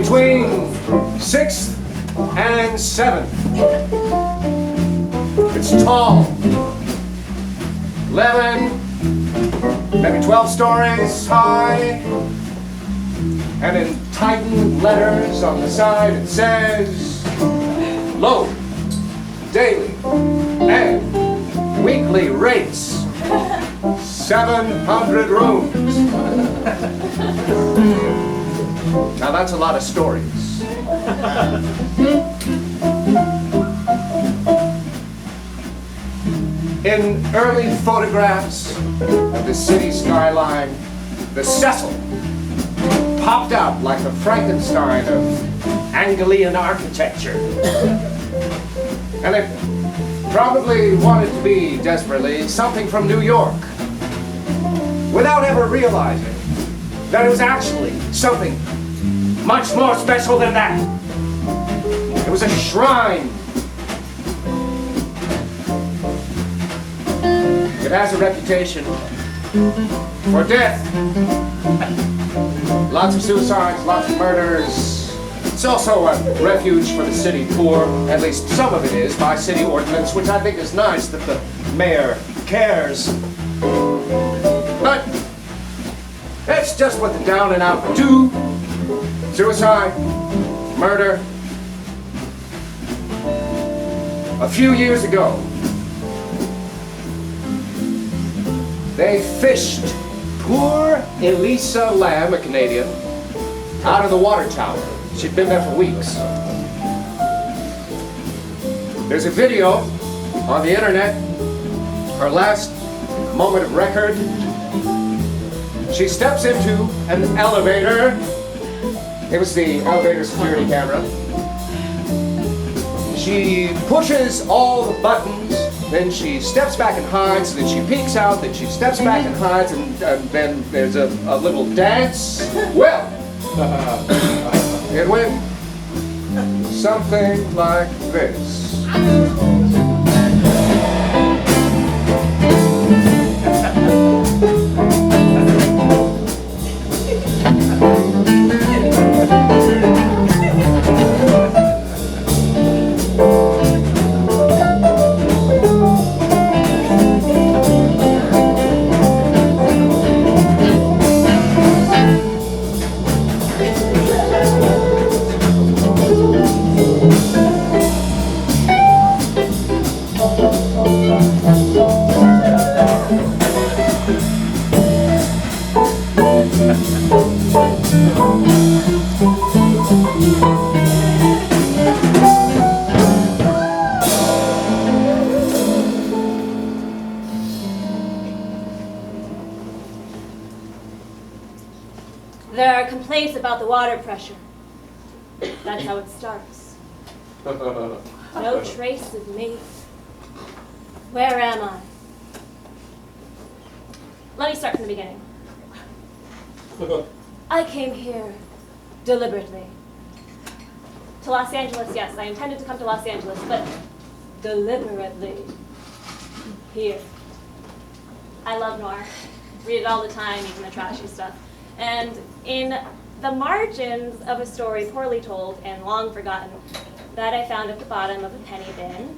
between 6th and 7th. It's tall, 11, maybe 12 stories high, and in Titan letters on the side it says, low, daily, and weekly rates, 700 rooms. Now that's a lot of stories. In early photographs of the city skyline, the Cecil popped out like a Frankenstein of Angelian architecture. And it probably wanted to be, desperately, something from New York, without ever realizing that it was actually something much more special than that. It was a shrine. It has a reputation for death. Lots of suicides, lots of murders. It's also a refuge for the city poor. At least some of it is, by city ordinance, which I think is nice that the mayor cares. But that's just what the down and out do. Suicide, murder. A few years ago, they fished poor Elisa Lamb, a Canadian, out of the water tower. She'd been there for weeks. There's a video on the internet, her last moment of record. She steps into an elevator. It was the elevator security camera. She pushes all the buttons, then she steps back and hides, then she peeks out, then she steps back and hides, and then there's a little dance. Well, it went something like this. There are complaints about the water pressure. That's how it starts. No trace of me. Where am I? Let me start from the beginning. I came here deliberately. To Los Angeles, yes, I intended to come to Los Angeles, but deliberately here. I love noir. Read it all the time, even the trashy stuff. And in the margins of a story poorly told and long forgotten that I found at the bottom of a penny bin,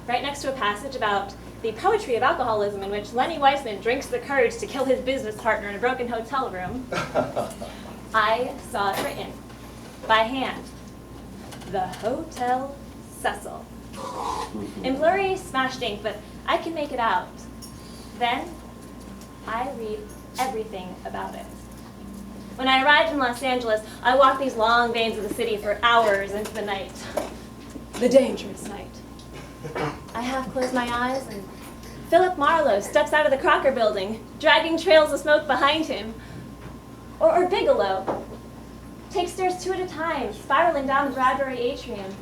right next to a passage about the poetry of alcoholism in which Lenny Weissman drinks the courage to kill his business partner in a broken hotel room, I saw it written by hand. The Hotel Cecil. In blurry, smashed ink, but I can make it out. Then I read everything about it. When I arrived in Los Angeles, I walked these long veins of the city for hours into the night. The dangerous night. I half close my eyes and Philip Marlowe steps out of the Crocker building, dragging trails of smoke behind him. Or Bigelow takes stairs 2 at a time, spiraling down the Bradbury atrium.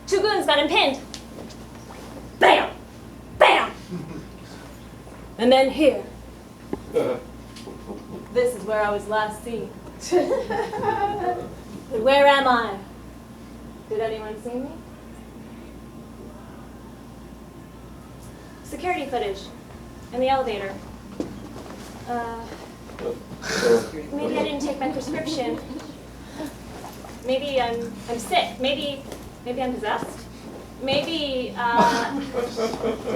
2 goons got him pinned. Bam! Bam! And then here. This is where I was last seen. But where am I? Did anyone see me? Security footage in the elevator. Maybe I didn't take my prescription. Maybe I'm sick. Maybe I'm possessed. Maybe, did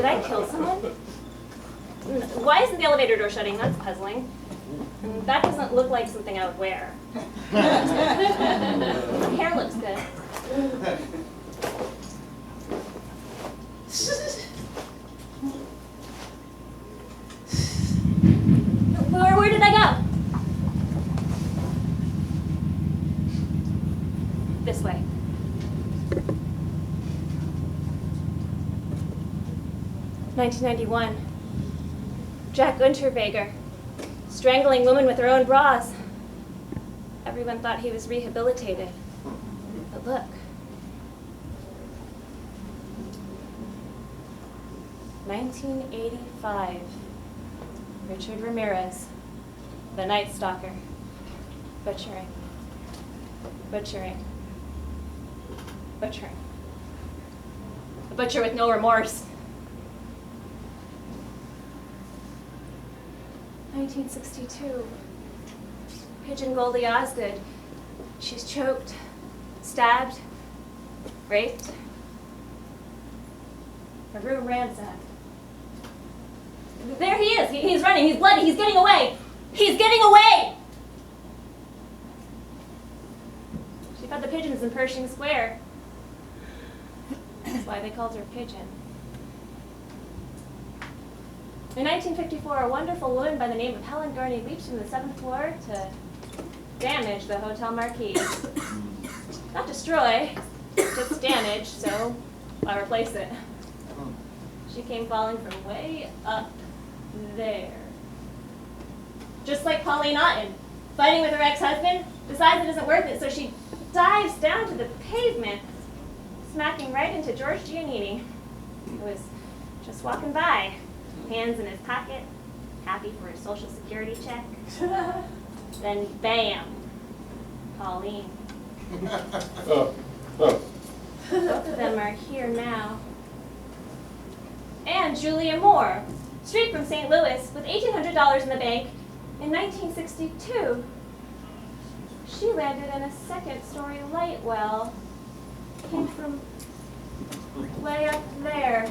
I kill someone? Why isn't the elevator door shutting? That's puzzling. And that doesn't look like something I would wear. My hair looks good. Where did I go? This way. "1991. Jack Unterweger, strangling women with their own bras. Everyone thought he was rehabilitated. But look. "1985. Richard Ramirez, the Night Stalker. Butchering. Butchering. Butchering. A butcher with no remorse. 1962. Pigeon Goldie Osgood. She's choked, stabbed, raped. Her room ransacked. There he is. He's running. He's bloody. He's getting away. He's getting away! She fed the pigeons in Pershing Square. That's why they called her Pigeon. In 1954, a wonderful woman by the name of Helen Gurney leaped from the 7th floor to damage the hotel marquee. Not destroy, just damage, so I replace it. She came falling from way up there. Just like Pauline Otten, fighting with her ex-husband, decides it isn't worth it, so she dives down to the pavement, smacking right into George Giannini, who was just walking by, hands in his pocket, happy for his Social Security check. Then bam, Pauline. Both of them are here now. And Julia Moore, straight from St. Louis, with $1,800 in the bank in 1962. She landed in a second-story light well. Came from way up there.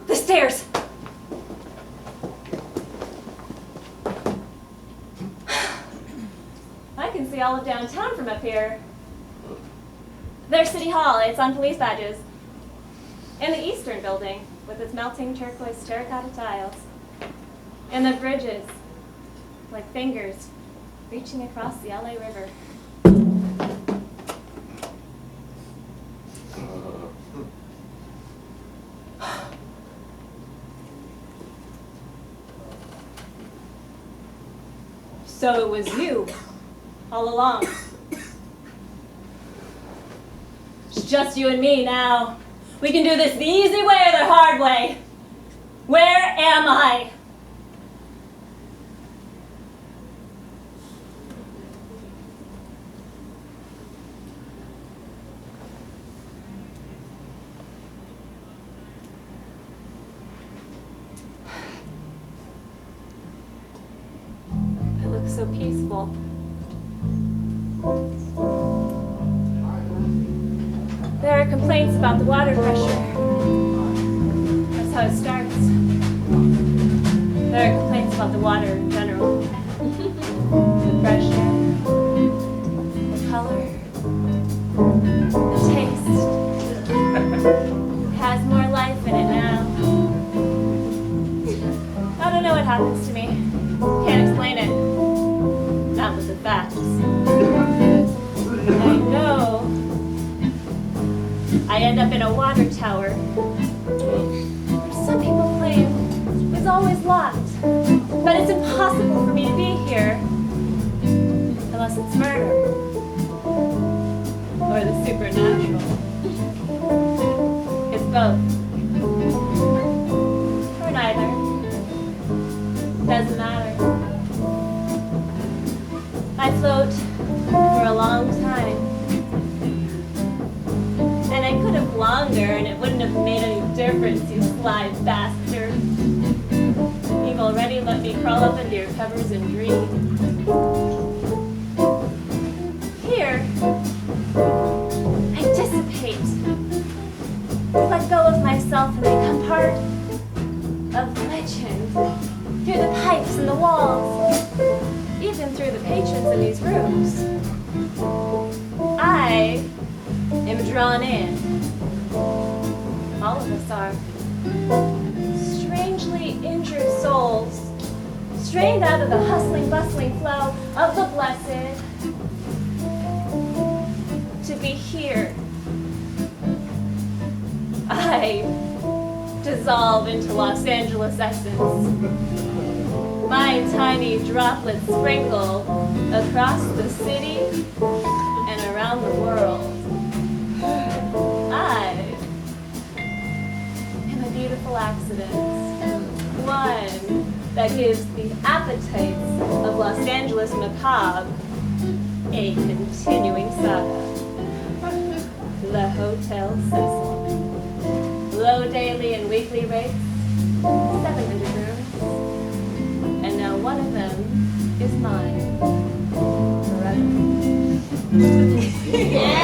The stairs! I can see all of downtown from up here. There's City Hall, it's on police badges. And the Eastern Building, with its melting turquoise terracotta tiles. And the bridges, like fingers, reaching across the LA River. So it was you, all along. It's just you and me now. We can do this the easy way or the hard way. Where am I? So peaceful. There are complaints about the water pressure. That's how it starts. There are complaints about the water in general. The pressure, the color, the taste. It has more life in it now. I don't know what happens to me. Can't explain it. Not with the facts. I know I end up in a water tower, which some people claim is always locked. But it's impossible for me to be here unless it's murder or the supernatural. It's both. Or neither. secrets, you sly bastard. You've already let me crawl up into your covers and dream. Here, I dissipate. Let go of myself and become part of legend. Through the pipes and the walls, even through the patrons in these rooms. I am drawn in. All of us are. Strangely injured souls, strained out of the hustling, bustling flow of the blessed, to be here. I dissolve into Los Angeles essence. My tiny droplets sprinkle across the city and around the world. I am a beautiful accident, one that gives the appetites of Los Angeles macabre a continuing saga. The Hotel Cecil. Low daily and weekly rates, 700 rooms, and now one of them is mine forever. Yeah.